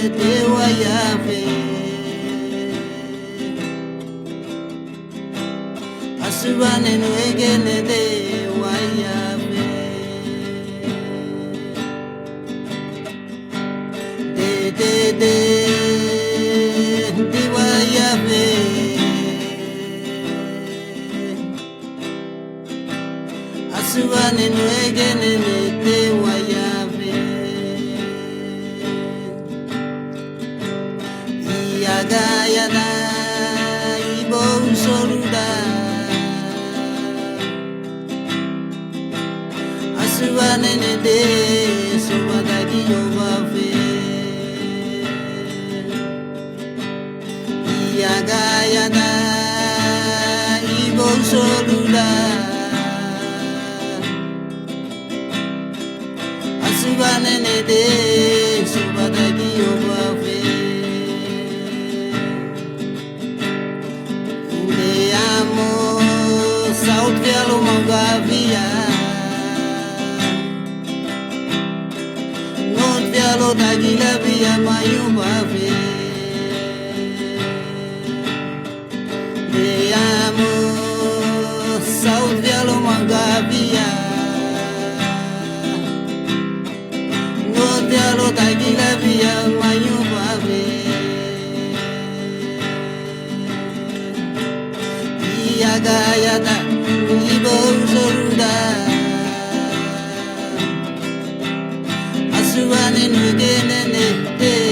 te wayafe asubane no egene te wayafe de wayafe asubane no egene te wayafe Yagayana ibo soruda asubane ne de sobadagi yobafe Yagayana ibo soruda asubane ne de sobadagi yobafe South Velo Mangavia North Velo Tagila Via Mayubavi Te amo South Velo Mangavia North Velo Tagila Via Mayubavi Yagayata ibo soruda asubane nugene te